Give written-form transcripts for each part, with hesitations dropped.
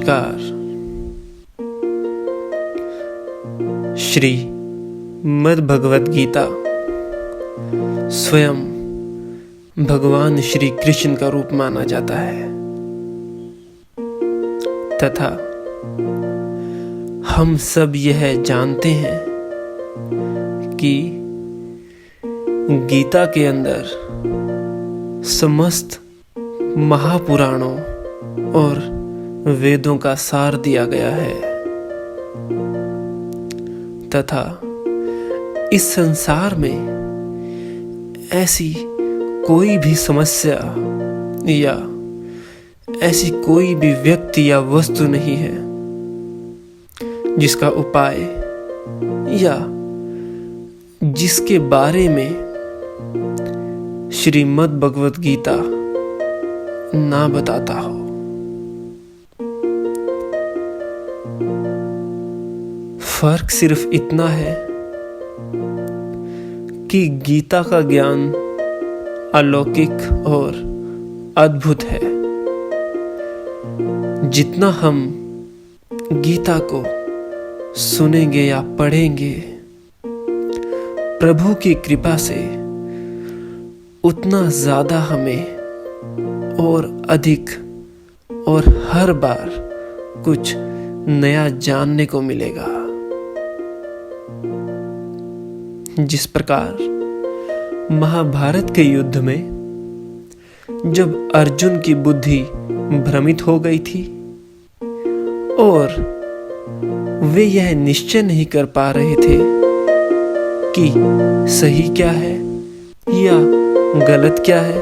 नमस्कार। श्री मद् भगवत गीता स्वयं भगवान श्री कृष्ण का रूप माना जाता है तथा हम सब यह जानते हैं कि गीता के अंदर समस्त महापुराणों और वेदों का सार दिया गया है तथा इस संसार में ऐसी कोई भी समस्या या ऐसी कोई भी व्यक्ति या वस्तु नहीं है जिसका उपाय या जिसके बारे में श्रीमद् भगवत गीता ना बताता हो। फर्क सिर्फ इतना है कि गीता का ज्ञान अलौकिक और अद्भुत है। जितना हम गीता को सुनेंगे या पढ़ेंगे प्रभु की कृपा से उतना ज्यादा हमें और अधिक और हर बार कुछ नया जानने को मिलेगा। जिस प्रकार महाभारत के युद्ध में जब अर्जुन की बुद्धि भ्रमित हो गई थी और वे यह निश्चय नहीं कर पा रहे थे कि सही क्या है या गलत क्या है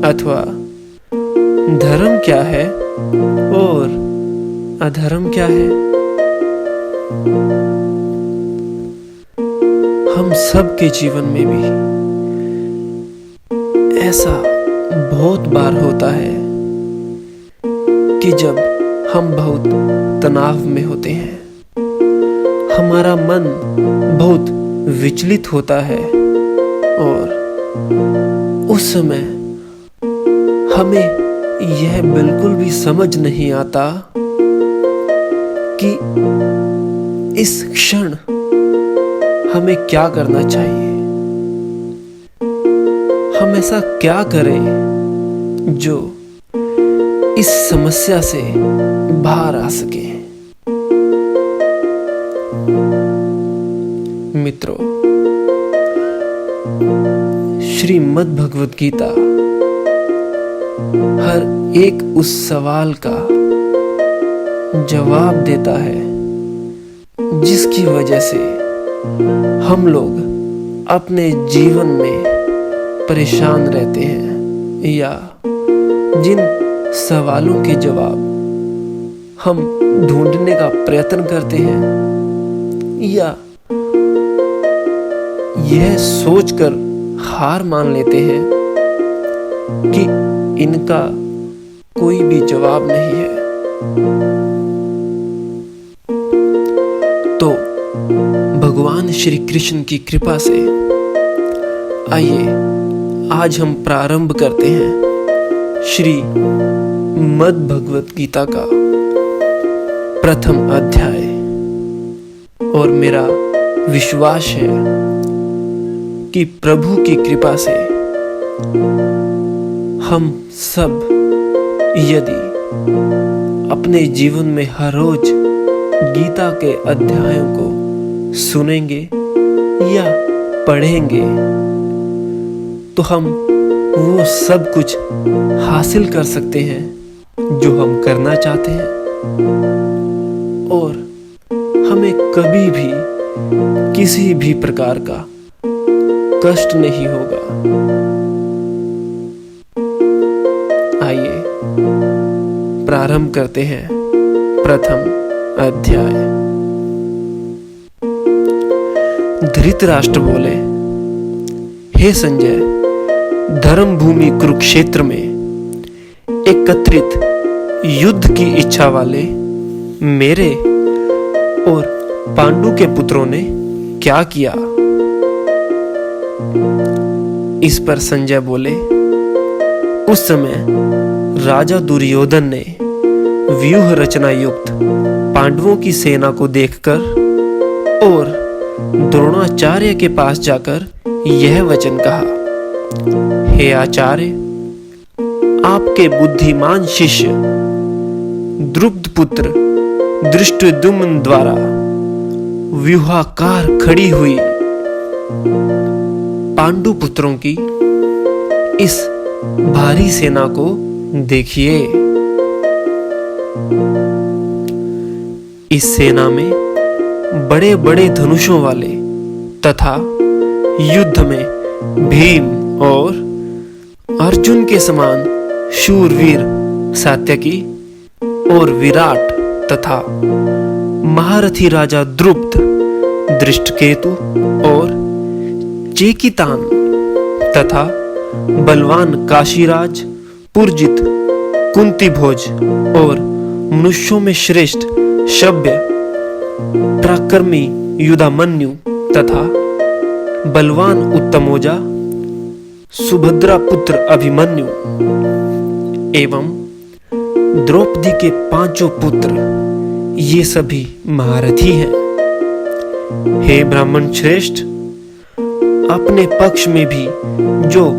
अथवा धर्म क्या है और अधर्म क्या है, हम सब के जीवन में भी ऐसा बहुत बार होता है कि जब हम बहुत तनाव में होते हैं, हमारा मन बहुत विचलित होता है और उस समय हमें यह बिल्कुल भी समझ नहीं आता कि इस क्षण हमें क्या करना चाहिए। हम ऐसा क्या करें जो इस समस्या से बाहर आ सके। मित्रों, श्रीमद् भगवत गीता हर एक उस सवाल का जवाब देता है जिसकी वजह से हम लोग अपने जीवन में परेशान रहते हैं या जिन सवालों के जवाब हम ढूंढने का प्रयत्न करते हैं या यह सोचकर हार मान लेते हैं कि इनका कोई भी जवाब नहीं है। तो भगवान श्री कृष्ण की कृपा से आइए आज हम प्रारंभ करते हैं श्री मद् भगवत गीता का प्रथम अध्याय। और मेरा विश्वास है कि प्रभु की कृपा से हम सब यदि अपने जीवन में हर रोज गीता के अध्यायों को सुनेंगे या पढ़ेंगे तो हम वो सब कुछ हासिल कर सकते हैं जो हम करना चाहते हैं और हमें कभी भी किसी भी प्रकार का कष्ट नहीं होगा। आइए प्रारंभ करते हैं प्रथम अध्याय। धृतराष्ट्र बोले, हे संजय, धर्म भूमि कुरुक्षेत्र में एकत्रित युद्ध की इच्छा वाले मेरे और पांडु के पुत्रों ने क्या किया। इस पर संजय बोले, उस समय राजा दुर्योधन ने व्यूह रचना युक्त पांडवों की सेना को देखकर और द्रोणाचार्य के पास जाकर यह वचन कहा, हे आचार्य, आपके बुद्धिमान शिष्य द्रुपद पुत्र धृष्टद्युम्न द्वारा व्यूहाकार खड़ी हुई पांडु पुत्रों की इस भारी सेना को देखिए। इस सेना में बड़े बड़े धनुषों वाले तथा युद्ध में भीम और अर्जुन के समान शूरवीर सात्यकी और विराट तथा महारथी राजा द्रुपद, दृष्टकेतु और चेकितान तथा बलवान काशीराज, पुरजित, कुंतीभोज और मनुष्यों में श्रेष्ठ शब्य, पराक्रमी युधामन्यु तथा बलवान उत्तमोजा, सुभद्रा पुत्र अभिमन्यु एवं द्रौपदी के पांचों पुत्र, ये सभी महारथी हैं। हे ब्राह्मण श्रेष्ठ, अपने पक्ष में भी जो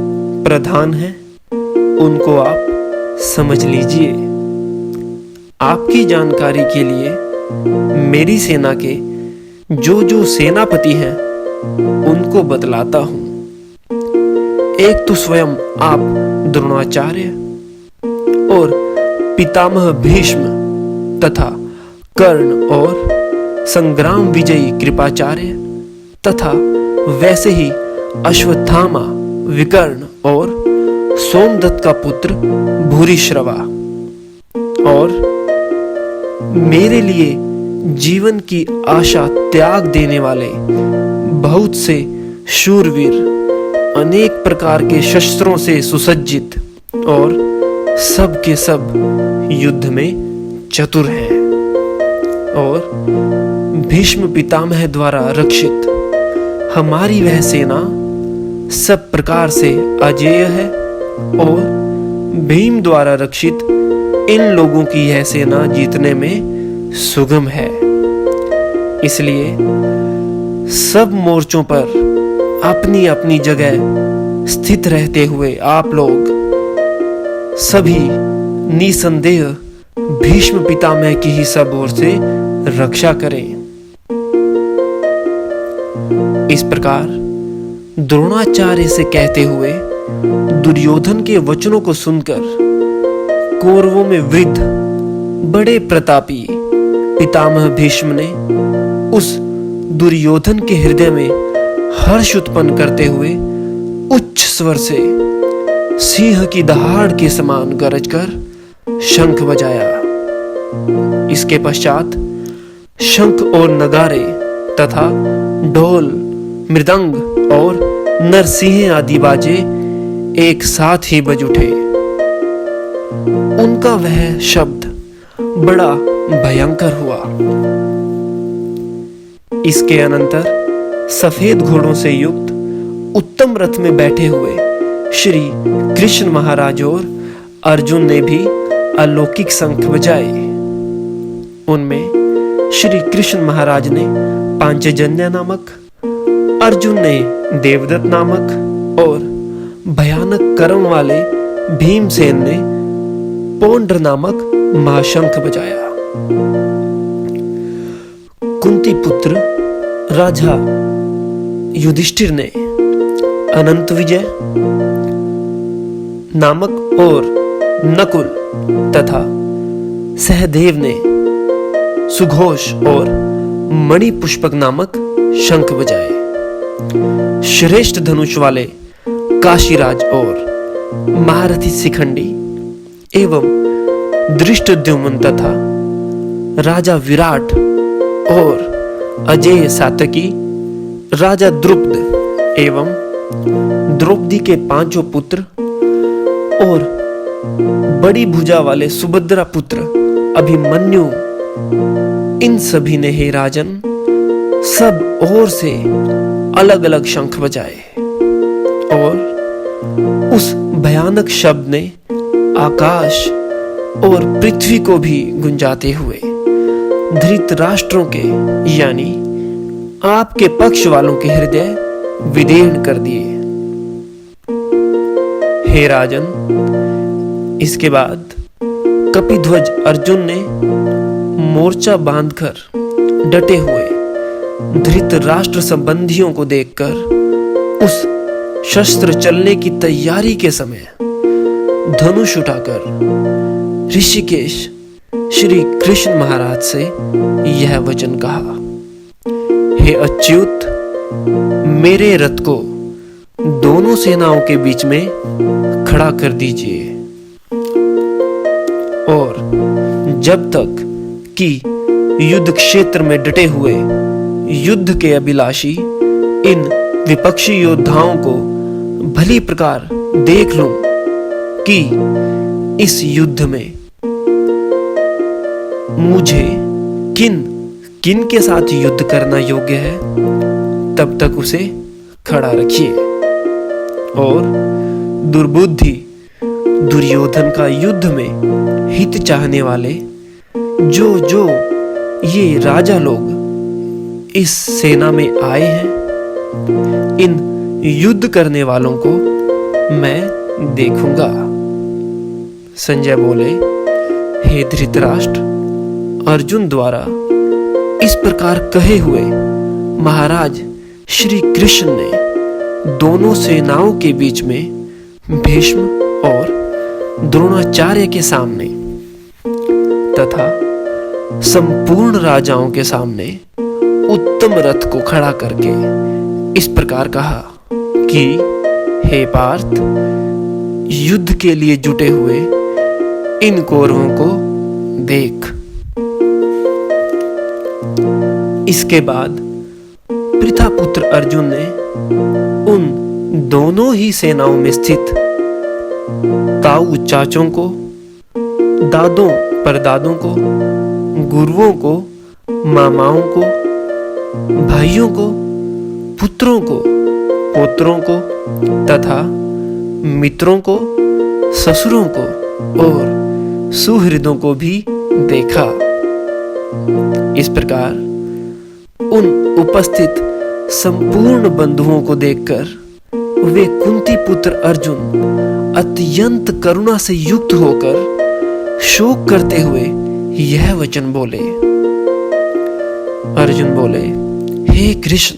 प्रधान हैं उनको आप समझ लीजिए। आपकी जानकारी के लिए मेरी सेना के जो जो सेनापति हैं उनको बतलाता हूं। एक तो स्वयं आप द्रोणाचार्य और पितामह भीष्म तथा कर्ण और संग्राम विजयी कृपाचार्य तथा वैसे ही अश्वत्थामा, विकर्ण और सोमदत्त का पुत्र भूरिश्रवा और मेरे लिए जीवन की आशा त्याग देने वाले बहुत से शूरवीर, अनेक प्रकार के शस्त्रों से सुसज्जित और सब के सब युद्ध में चतुर हैं और भीष्म पितामह द्वारा रक्षित हमारी वह सेना सब प्रकार से अजेय है और भीम द्वारा रक्षित इन लोगों की यह सेना जीतने में सुगम है। इसलिए सब मोर्चों पर अपनी अपनी जगह स्थित रहते हुए आप लोग सभी निसंदेह भीष्म पितामह की ही सब ओर से रक्षा करें। इस प्रकार द्रोणाचार्य से कहते हुए दुर्योधन के वचनों को सुनकर कौरवों में वृद्ध बड़े प्रतापी पितामह भीष्म ने उस दुर्योधन के हृदय में हर्ष उत्पन्न करते हुए उच्च स्वर से सिंह की दहाड़ के समान गरज कर शंख बजाया। इसके पश्चात शंख और नगारे तथा ढोल, मृदंग और नरसिंह आदि बाजे एक साथ ही बज उठे। उनका वह शब्द बड़ा भयंकर हुआ। इसके अनंतर सफेद घोड़ों से युक्त उत्तम रथ में बैठे हुए श्री कृष्ण महाराज और अर्जुन ने भी अलौकिक शंख बजाए। उनमें श्री कृष्ण महाराज ने पांचजन्य नामक, अर्जुन ने देवदत्त नामक और भयानक कर्म वाले भीमसेन ने पौंड्र नामक महाशंख बजाया। कुंती पुत्र राजा युधिष्ठिर ने अनंत विजय नामक और नकुल तथा सहदेव ने सुघोष और मणि पुष्पक नामक शंख बजाए। श्रेष्ठ धनुष वाले काशीराज और महारथी शिखंडी एवं धृष्टद्युम्न तथा राजा विराट और अजेय सात्यकी, राजा द्रुपद एवं द्रौपदी के पांचों पुत्र और बड़ी भुजा वाले सुभद्रा पुत्र अभिमन्यु, इन सभी ने हे राजन सब ओर से अलग अलग शंख बजाए और उस भयानक शब्द ने आकाश, और पृथ्वी को भी गुंजाते हुए धृतराष्ट्रों के यानी आपके पक्ष वालों के हृदय विदीर्ण कर दिए। हे राजन, इसके बाद कपिध्वज अर्जुन ने मोर्चा बांधकर डटे हुए धृतराष्ट्र संबंधियों को देखकर उस शस्त्र चलने की तैयारी के समय धनुष उठाकर ऋषिकेश श्री कृष्ण महाराज से यह वचन कहा, हे अच्युत, मेरे रथ को दोनों सेनाओं के बीच में खड़ा कर दीजिए और जब तक कि युद्ध क्षेत्र में डटे हुए युद्ध के अभिलाषी इन विपक्षी योद्धाओं को भली प्रकार देख लूं कि इस युद्ध में मुझे किन किन के साथ युद्ध करना योग्य है, तब तक उसे खड़ा रखिए। और दुर्बुद्धि दुर्योधन का युद्ध में हित चाहने वाले जो ये राजा लोग इस सेना में आए हैं, इन युद्ध करने वालों को मैं देखूंगा। संजय बोले, हे धृतराष्ट्र, अर्जुन द्वारा इस प्रकार कहे हुए महाराज श्री कृष्ण ने दोनों सेनाओं के बीच में भीष्म और द्रोणाचार्य के सामने तथा संपूर्ण राजाओं के सामने उत्तम रथ को खड़ा करके इस प्रकार कहा कि हे पार्थ, युद्ध के लिए जुटे हुए इन कौरवों को देख। इसके बाद पृथापुत्र अर्जुन ने उन दोनों ही सेनाओं में स्थित ताऊ चाचों को, दादों परदादों को, गुरुओं को, मामाओं को, भाइयों को, पुत्रों को, पोत्रों को तथा मित्रों को, ससुरों को और सुहृदों को भी देखा। इस प्रकार उन उपस्थित संपूर्ण बंधुओं को देखकर वे कुंती पुत्र अर्जुन अत्यंत करुणा से युक्त होकर शोक करते हुए यह वचन बोले। अर्जुन बोले, हे कृष्ण,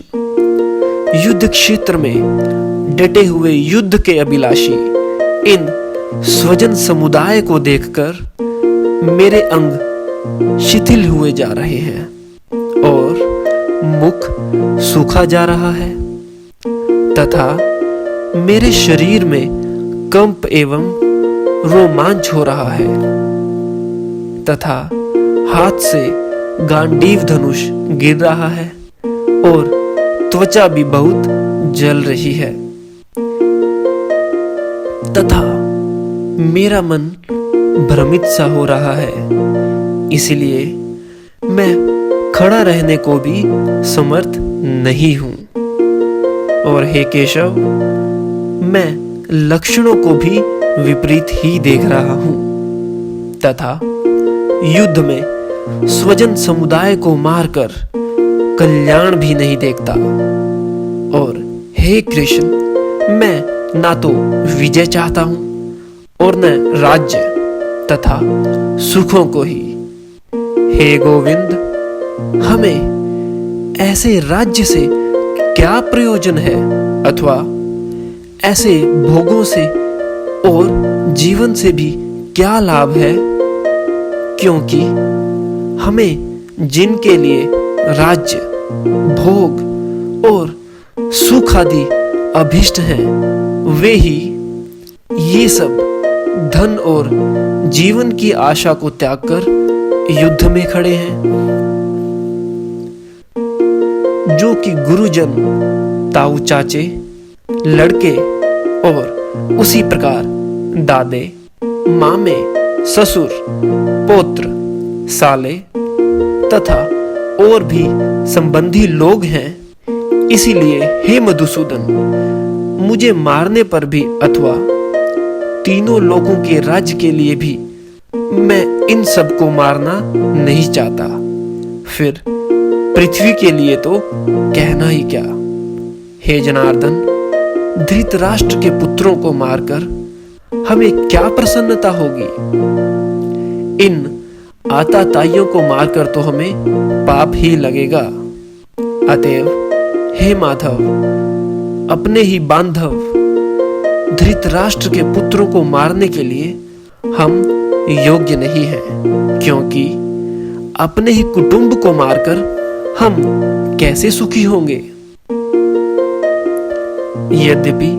युद्ध क्षेत्र में डटे हुए युद्ध के अभिलाषी इन स्वजन समुदाय को देखकर मेरे अंग शिथिल हुए जा रहे हैं और मुख सूखा जा रहा है तथा मेरे शरीर में कंप एवं रोमांच हो रहा है तथा हाथ से गांडीव धनुष गिर रहा है और त्वचा भी बहुत जल रही है तथा मेरा मन भ्रमित सा हो रहा है, इसलिए मैं खड़ा रहने को भी समर्थ नहीं हूं। और हे केशव, मैं लक्षणों को भी विपरीत ही देख रहा हूं तथा युद्ध में स्वजन समुदाय को मारकर कल्याण भी नहीं देखता। और हे कृष्ण, मैं ना तो विजय चाहता हूं और न राज्य तथा सुखों को ही। हे गोविंद, हमें ऐसे राज्य से क्या प्रयोजन है अथवा ऐसे भोगों से और जीवन से भी क्या लाभ है, क्योंकि हमें जिनके लिए राज्य, भोग और सुख आदि अभिष्ट हैं, वे ही ये सब धन और जीवन की आशा को त्याग कर युद्ध में खड़े हैं। जो कि गुरुजन, ताऊ चाचे, लड़के और उसी प्रकार दादे, मामे, ससुर, पौत्र, साले तथा और भी संबंधी लोग हैं। इसीलिए हे मधुसूदन, मुझे मारने पर भी अथवा तीनों लोगों के राज्य के लिए भी मैं इन सब को मारना नहीं चाहता। फिर पृथ्वी के लिए तो कहना ही क्या। हे जनार्दन, धृतराष्ट्र के पुत्रों को मारकर हमें क्या प्रसन्नता होगी? इन आताताइयों को मारकर तो हमें पाप ही लगेगा। अतएव हे माधव, अपने ही बांधव धृतराष्ट्र के पुत्रों को मारने के लिए हम योग्य नहीं हैं, क्योंकि अपने ही कुटुंब को मारकर हम कैसे सुखी होंगे? यद्यपि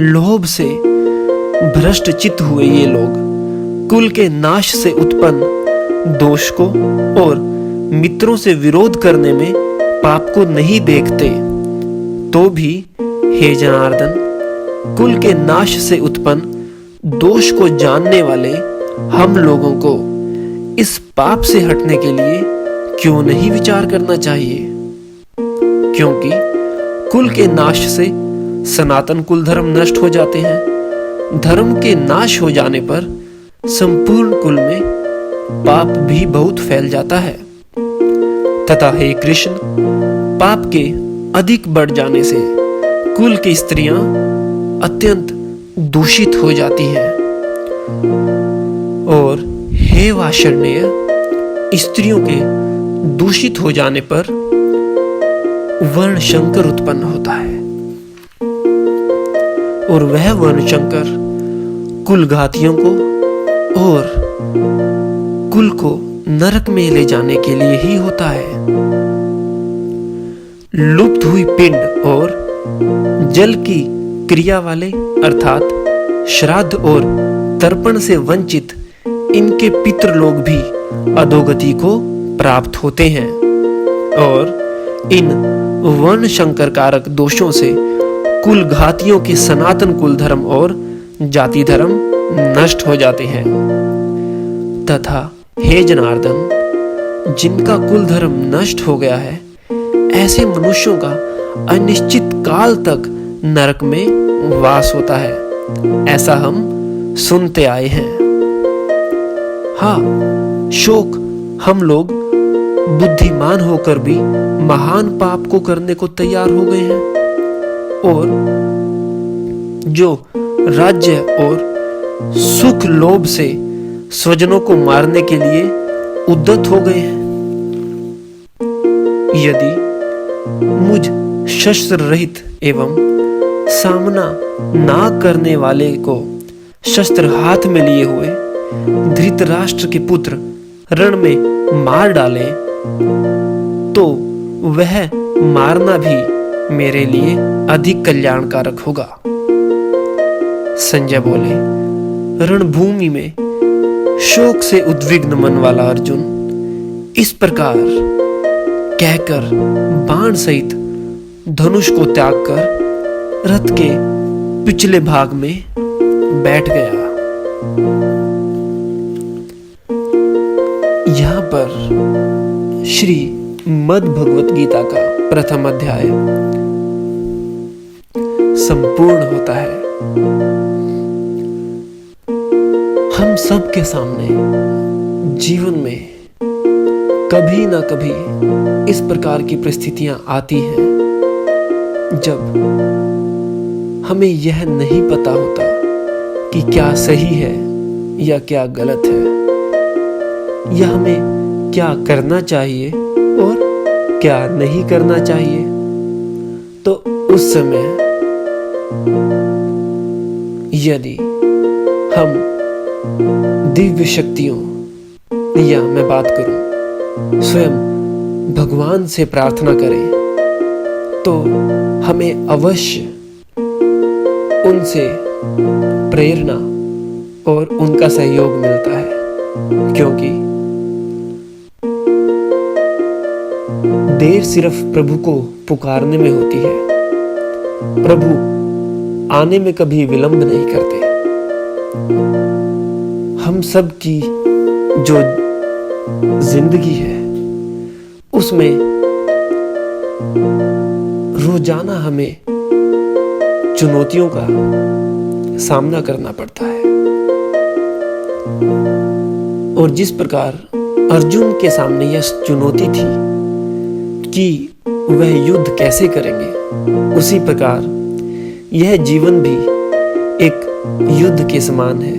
लोभ से भ्रष्ट चित्त हुए ये लोग कुल के नाश से उत्पन्न दोष को और मित्रों से विरोध करने में पाप को नहीं देखते, तो भी हे जनार्दन, कुल के नाश से उत्पन्न दोष को जानने वाले हम लोगों को इस पाप से हटने के लिए क्यों नहीं विचार करना चाहिए? क्योंकि कुल के नाश से सनातन कुल धर्म नष्ट हो जाते हैं। धर्म के नाश हो जाने पर संपूर्ण कुल में पाप भी बहुत फैल जाता है तथा हे कृष्ण, पाप के अधिक बढ़ जाने से कुल की स्त्रियां अत्यंत दूषित हो जाती हैं और हे वार्ष्णेय, स्त्रियों के दूषित हो जाने पर वर्ण शंकर उत्पन्न होता है और वह वर्ण शंकर कुल घातियों को और कुल को नरक में ले जाने के लिए ही होता है। लुप्त हुई पिंड और जल की क्रिया वाले अर्थात श्राद्ध और तर्पण से वंचित इनके पितृलोक भी अधोगति को प्राप्त होते हैं और इन वर्ण शंकर कारक दोषों से कुल घातियों के सनातन कुल धर्म और जाति धर्म नष्ट हो जाते हैं तथा हे जनार्दन, जिनका कुल धर्म नष्ट हो गया है, ऐसे मनुष्यों का अनिश्चित काल तक नरक में वास होता है, ऐसा हम सुनते आए हैं। हाँ, शोक हम लोग बुद्धिमान होकर भी महान पाप को करने को तैयार हो गए हैं और जो राज्य और सुख लोभ से स्वजनों को मारने के लिए उद्यत हो गए हैं। यदि मुझ शस्त्र रहित एवं सामना ना करने वाले को शस्त्र हाथ में लिए हुए धृतराष्ट्र के पुत्र रण में मार डाले, तो वह मारना भी मेरे लिए अधिक कल्याणकारक होगा। संजय बोले, रणभूमि में शोक से उद्विग्न मन वाला अर्जुन इस प्रकार कहकर बाण सहित धनुष को त्याग कर रथ के पिछले भाग में बैठ गया। यहाँ पर श्री मद् भगवत गीता का प्रथम अध्याय संपूर्ण होता है। हम सब के सामने जीवन में कभी ना कभी इस प्रकार की परिस्थितियां आती हैं जब हमें यह नहीं पता होता कि क्या सही है या क्या गलत है, या हमें क्या करना चाहिए और क्या नहीं करना चाहिए। तो उस समय यदि हम दिव्य शक्तियों, या मैं बात करूं स्वयं भगवान से प्रार्थना करें, तो हमें अवश्य उनसे प्रेरणा और उनका सहयोग मिलता है, क्योंकि देर सिर्फ प्रभु को पुकारने में होती है, प्रभु आने में कभी विलंब नहीं करते। हम सब की जो जिंदगी है उसमें रोजाना हमें चुनौतियों का सामना करना पड़ता है। और जिस प्रकार अर्जुन के सामने यह चुनौती थी कि वह युद्ध कैसे करेंगे, उसी प्रकार यह जीवन भी एक युद्ध के समान है,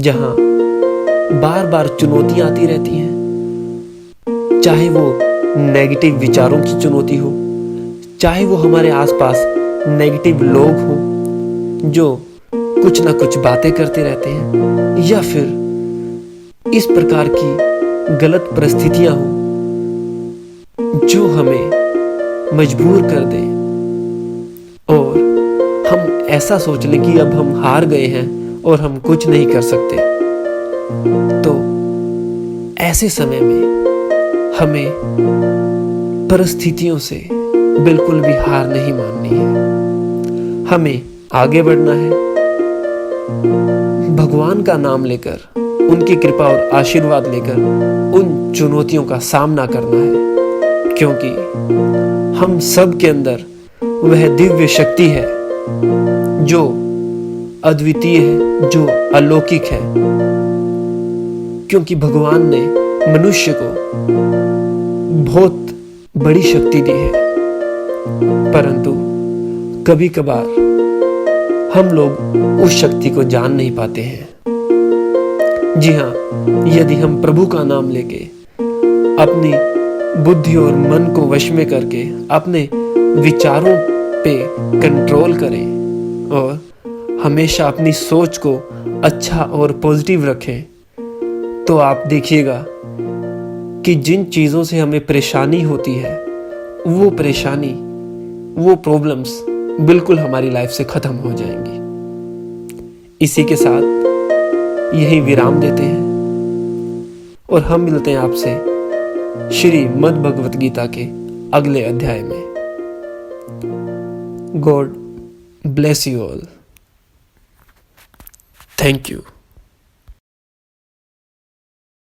जहां बार बार चुनौतियां आती रहती हैं। चाहे वो नेगेटिव विचारों की चुनौती हो, चाहे वो हमारे आसपास नेगेटिव लोग हों जो कुछ ना कुछ बातें करते रहते हैं, या फिर इस प्रकार की गलत परिस्थितियां हों जो हमें मजबूर कर दें और हम ऐसा सोच लें कि अब हम हार गए हैं और हम कुछ नहीं कर सकते। तो ऐसे समय में हमें परिस्थितियों से बिल्कुल भी हार नहीं माननी है। हमें आगे बढ़ना है, भगवान का नाम लेकर, उनकी कृपा और आशीर्वाद लेकर उन चुनौतियों का सामना करना है, क्योंकि हम सब के अंदर वह दिव्य शक्ति है जो अद्वितीय है, जो अलौकिक है। क्योंकि भगवान ने मनुष्य को बहुत बड़ी शक्ति दी है, परंतु कभी कभार हम लोग उस शक्ति को जान नहीं पाते हैं। जी हाँ, यदि हम प्रभु का नाम लेके अपनी बुद्धि और मन को वश में करके अपने विचारों पे कंट्रोल करें और हमेशा अपनी सोच को अच्छा और पॉजिटिव रखें, तो आप देखिएगा कि जिन चीज़ों से हमें परेशानी होती है, वो परेशानी, वो प्रॉब्लम्स बिल्कुल हमारी लाइफ से ख़त्म हो जाएंगी। इसी के साथ यही विराम देते हैं और हम मिलते हैं आपसे श्रीमद् भगवत गीता के अगले अध्याय में। God bless you all. Thank you.